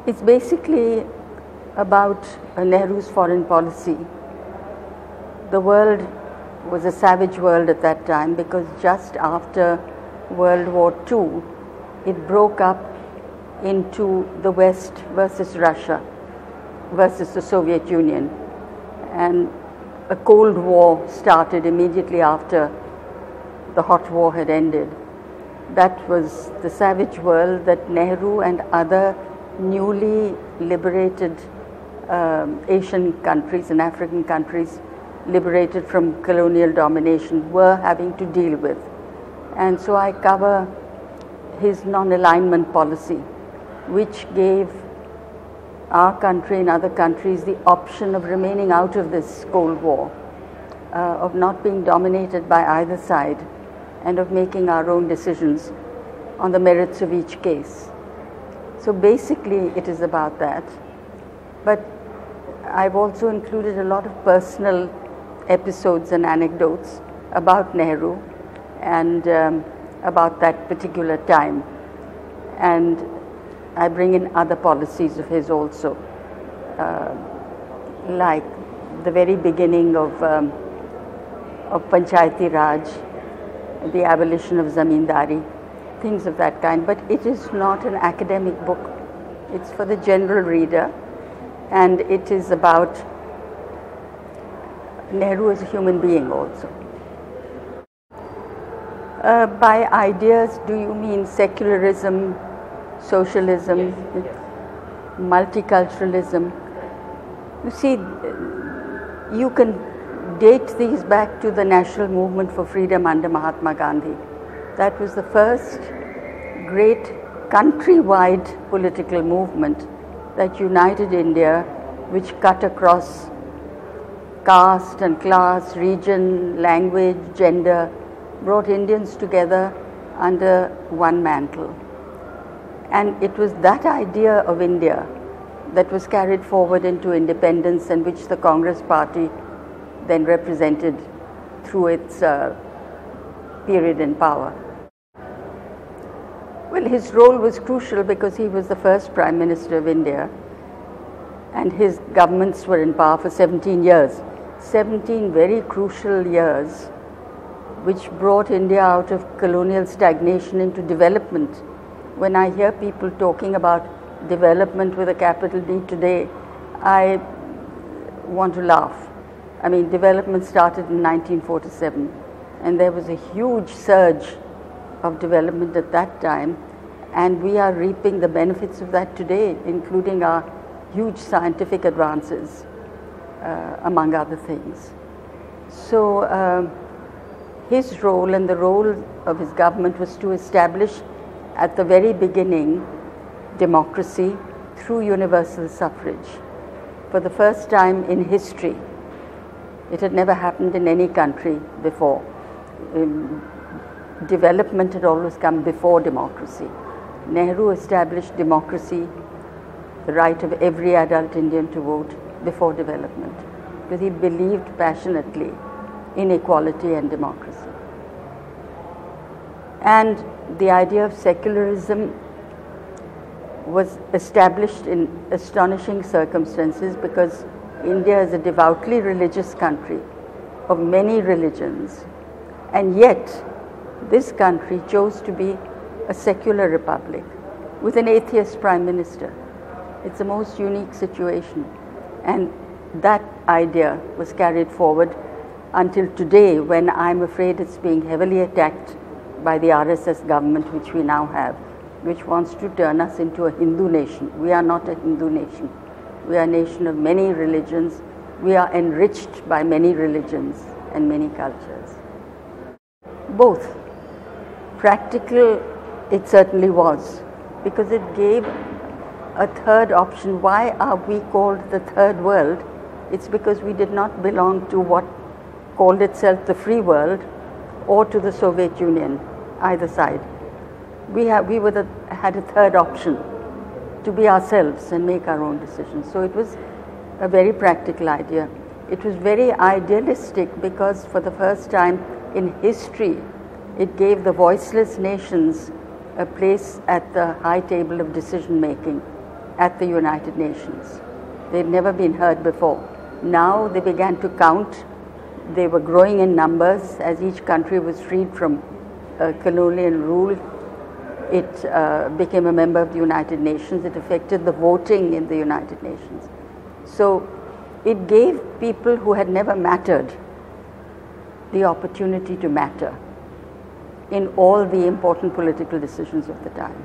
It's basically about Nehru's foreign policy. The world was a savage world at that time because just after World War II, it broke up into the West versus Russia versus the Soviet Union. And a Cold War started immediately after the Hot War had ended. That was the savage world that Nehru and other newly liberated Asian countries and African countries liberated from colonial domination were having to deal with. And so I cover his non-alignment policy, which gave our country and other countries the option of remaining out of this Cold War, of not being dominated by either side, and of making our own decisions on the merits of each case. So basically it is about that. But I've also included a lot of personal episodes and anecdotes about Nehru and about that particular time. And I bring in other policies of his also, like the very beginning of Panchayati Raj, the abolition of Zamindari, things of that kind. But it is not an academic book. It's for the general reader, and it is about Nehru as a human being also. By ideas, do you mean secularism, socialism, multiculturalism? You see, you can date these back to the National Movement for Freedom under Mahatma Gandhi. That was the first great countrywide political movement that united India, which cut across caste and class, region, language, gender, brought Indians together under one mantle. And it was that idea of India that was carried forward into independence, and which the Congress Party then represented through its period in power. Well, his role was crucial because he was the first Prime Minister of India, and his governments were in power for 17 years. 17 very crucial years, which brought India out of colonial stagnation into development. When I hear people talking about development with a capital D today, I want to laugh. I mean, development started in 1947, and there was a huge surge of development at that time, and we are reaping the benefits of that today, including our huge scientific advances, among other things. So his role and the role of his government was to establish at the very beginning democracy through universal suffrage. For the first time in history, it had never happened in any country before. Development had always come before democracy. Nehru established democracy, the right of every adult Indian to vote, before development, because he believed passionately in equality and democracy. And the idea of secularism was established in astonishing circumstances, because India is a devoutly religious country of many religions, and yet this country chose to be a secular republic with an atheist prime minister. It's a most unique situation, and that idea was carried forward until today, when I'm afraid it's being heavily attacked by the RSS government, which we now have, which wants to turn us into a Hindu nation. We are not a Hindu nation. We are a nation of many religions. We are enriched by many religions and many cultures. Both. Practical, it certainly was, because it gave a third option. Why are we called the third world? It's because we did not belong to what called itself the free world or to the Soviet Union, either side. We had a third option, to be ourselves and make our own decisions. So it was a very practical idea. It was very idealistic, because for the first time in history, it gave the voiceless nations a place at the high table of decision making. at the United Nations. They'd never been heard before. Now they began to count. They were growing in numbers as each country was freed from colonial rule. It became a member of the United Nations. It affected the voting in the United Nations. So it gave people who had never mattered the opportunity to matter in all the important political decisions of the time.